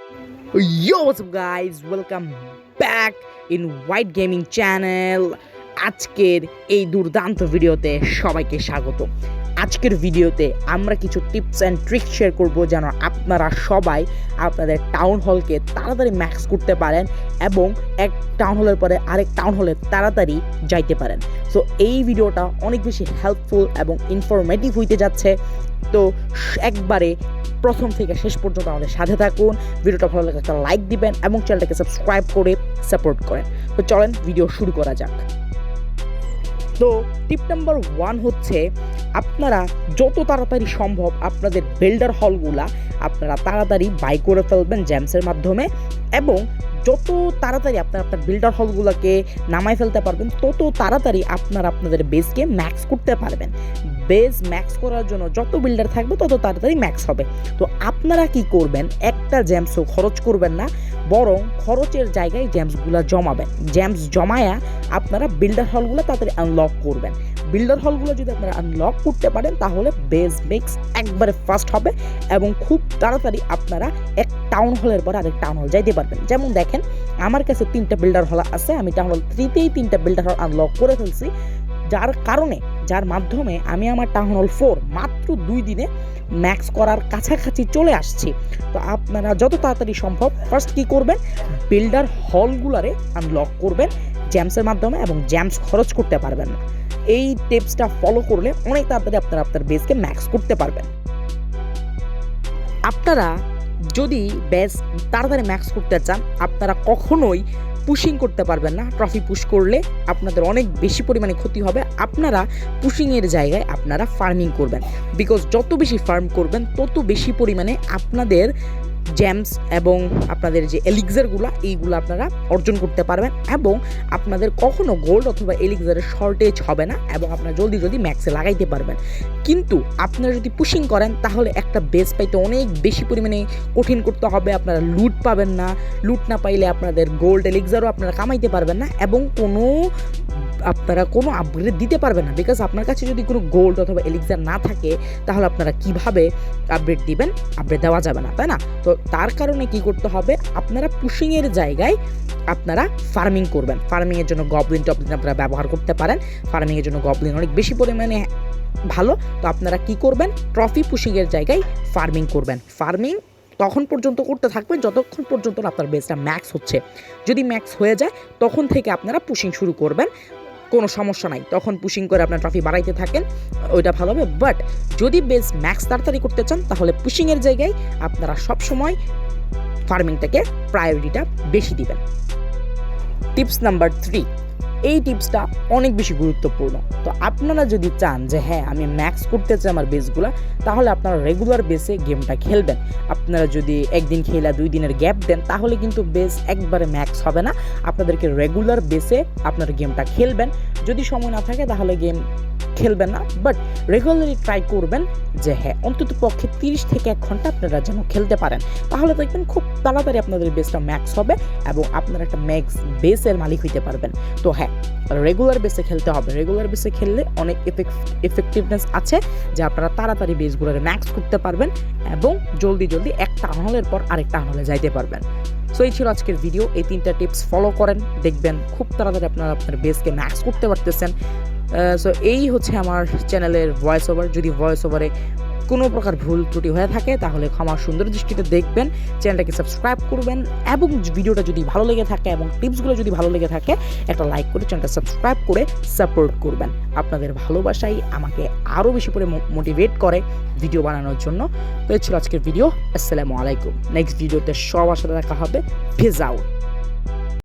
Yo, what's up guys? Welcome back in White Gaming Channel. আজকের এই দুর্দান্ত ভিডিওতে সবাইকে স্বাগত। আজকের ভিডিওতে আমরা কিছু টিপস অ্যান্ড ট্রিক্স শেয়ার করব যেন আপনারা সবাই আপনাদের টাউন হলকে তাড়াতাড়ি ম্যাক্স করতে পারেন এবং এক টাউন হলের পরে আরেক টাউন হলে তাড়াতাড়ি যাইতে পারেন। সো এই ভিডিওটা অনেক বেশি হেল্পফুল এবং ইনফরমেটিভ হইতে যাচ্ছে। তো একবারে প্রথম থেকে শেষ পর্যন্ত আমাদের সাথে থাকুন। ভিডিওটা ভালো লাগলে একটা লাইক দিবেন এবং চ্যানেলটাকে সাবস্ক্রাইব করে সাপোর্ট করেন। তো চলেন ভিডিও শুরু করা যাক। তো টিপ নাম্বার 1 হচ্ছে আপনারা যত তাড়াতাড়ি সম্ভব আপনাদের বিল্ডার হলগুলা আপনারা তাড়াতাড়ি বাই করে ফেলবেন জেমসের মাধ্যমে, এবং যত তাড়াতাড়ি আপনারা আপনার বিল্ডার হলগুলোকে নামাই ফেলতে পারবেন তত তাড়াতাড়ি আপনারা আপনাদের বেসকে ম্যাক্স করতে পারবেন। বেস ম্যাক্স করার জন্য যত বিল্ডার থাকবে তত তাড়াতাড়ি ম্যাক্স হবে। তো আপনারা কি করবেন, একটা জেমসও খরচ করবেন না, বরং খরচের জায়গায় জেমসগুলো জমাবেন। জেমস জমায়া আপনারা বিল্ডার হলগুলো তাড়াতাড়ি আনলক করবেন। বিল্ডার হলগুলো যদি আপনারা আনলক করতে পারেন তাহলে বেস মেক্স একবারে ফাস্ট হবে এবং খুব তাড়াতাড়ি আপনারা এক টাউন হলের পর আরেক টাউন হল যাইতে পারবেন। যেমন দেখেন, আমার কাছে 3টা বিল্ডার হল আছে, আমি টাউন হল 3তেই 3টা বিল্ডার হল আনলক করে ফেলছি, যার মাধ্যমে আমি আমার টাউন হল 4 মাত্র 2 দিনে ম্যাক্স করার কাছাকাছি চলে আসছি। তো আপনারা যত তাড়াতাড়ি সম্ভব ফার্স্ট কি করবেন, বিল্ডার হলগুলারে আনলক করবেন জেমসের মাধ্যমে এবং জেমস খরচ করতে পারবেন না। এই টিপসটা ফলো করলে অনেক তাড়াতাড়ি আপনারা আপনার বেসকে ম্যাক্স করতে পারবেন। আপনারা যদি বেস তাড়াতাড়ি ম্যাক্স করতে চান আপনারা কখনোই পুশিং করতে পারবেন না। ট্রফি পুশ করলে আপনাদের অনেক বেশি পরিমাণে ক্ষতি হবে। আপনারা পুশিংয়ের জায়গায় আপনারা ফার্মিং করবেন, বিকজ যত বেশি ফার্ম করবেন তত বেশি পরিমাণে আপনাদের জেমস এবং আপনাদের যে এলিক্সারগুলো এইগুলো আপনারা অর্জন করতে পারবেন এবং আপনাদের কখনো গোল্ড অথবা এলিক্সারের শর্টেজ হবে না এবং আপনারা জলদি ম্যাক্সে লাগাইতে পারবেন। কিন্তু আপনারা যদি পুশিং করেন তাহলে একটা বেস পাইতে অনেক বেশি পরিমাণে কঠিন করতে হবে। আপনারা লুট পাবেন না, লুট না পাইলে আপনাদের গোল্ড এলিক্সারও আপনারা কামাইতে পারবেন না এবং আপনারা কোনো আপগ্রেড দিতে পারবেন না, বিকজ আপনার কাছে যদি কোনো গোল্ড অথবা এলিক্সার না থাকে তাহলে আপনারা কিভাবে আপগ্রেড দিবেন? আপগ্রেড দেওয়া যাবে না, তাই না? তো তার কারণে কি করতে হবে, আপনারা পুশিংয়ের জায়গায় আপনারা ফার্মিং করবেন। ফার্মিংয়ের জন্য গবলিন টবলিন আপনারা ব্যবহার করতে পারেন। ফার্মিংয়ের জন্য গবলিন অনেক বেশি পরিমাণে ভালো। তো আপনারা কি করবেন, ট্রফি পুশিংয়ের জায়গায় ফার্মিং করবেন। ফার্মিং তখন পর্যন্ত করতে থাকবেন যতক্ষণ পর্যন্ত আপনার বেসটা ম্যাক্স হচ্ছে। যদি ম্যাক্স হয়ে যায় তখন থেকে আপনারা পুশিং শুরু করবেন, কোনো সমস্যা নাই। তখন পুশিং করে আপনার ট্রফি বাড়াইতে থাকেন, ওইটা ভালো হবে। বাট যদি বেস ম্যাক্স তাড়াতাড়ি করতে চান তাহলে পুশিংয়ের জায়গায় আপনারা সবসময় ফার্মিংটাকে প্রায়োরিটিটা বেশি দিবেন। টিপস নাম্বার 3, এই টিপসটা অনেক বেশি গুরুত্বপূর্ণ। তো আপনারা যদি চান যে হ্যাঁ আমি ম্যাক্স করতে চাই আমার বেসগুলো, তাহলে আপনারা রেগুলার বেসে গেমটা খেলবেন। আপনারা যদি একদিন খেলা 2 দিনের গ্যাপ দেন তাহলে কিন্তু বেস একবারে ম্যাক্স হবে না। আপনাদেরকে রেগুলার বেসে আপনার গেমটা খেলবেন। যদি সময় না থাকে তাহলে গেম খেলবেন না, বাট রেগুলারলি ট্রাই করবেন যে হ্যাঁ অন্তত পক্ষে 30 থেকে 1 ঘন্টা আপনারা যেন খেলতে পারেন। তাহলে দেখবেন খুব তাড়াতাড়ি আপনাদের বেসটা ম্যাক্স হবে এবং আপনারা একটা ম্যাক্স বেসের মালিক হইতে পারবেন। তো হ্যাঁ, রেগুলার বেসে খেলতে হবে। রেগুলার বেসে খেললে অনেক এফেক্টিভনেস আছে যে আপনারা তাড়াতাড়ি বেসগুলোরে ম্যাক্স করতে পারবেন এবং জলদি এক টাউন হলের পর আরেক টাউন হলে যাইতে পারবেন। সো এই ছিল আজকের ভিডিও। এই 3টা টিপস ফলো করেন, দেখবেন খুব তাড়াতাড়ি আপনারা আপনার বেসকে ম্যাক্স করতে পারতেছেন। সো এই হচ্ছে আমার চ্যানেলের ভয়েস ওভার। যদি ভয়েস ওভারে কোনো প্রকার ভুল ত্রুটি হয়ে থাকে তাহলে ক্ষমা সুন্দর দৃষ্টিতে দেখবেন, চ্যানেলটাকে সাবস্ক্রাইব করবেন এবং ভিডিওটা যদি ভালো লেগে থাকে এবং টিপসগুলো যদি ভালো লেগে থাকে একটা লাইক করে চ্যানেলটা সাবস্ক্রাইব করে সাপোর্ট করবেন। আপনাদের ভালোবাসাই আমাকে আরও বেশি করে মোটিভেট করে ভিডিও বানানোর জন্য। তো এই ছিল আজকের ভিডিও। আসসালামু আলাইকুম। নেক্সট ভিডিওতে সবার সাথে দেখা হবে। Piece out.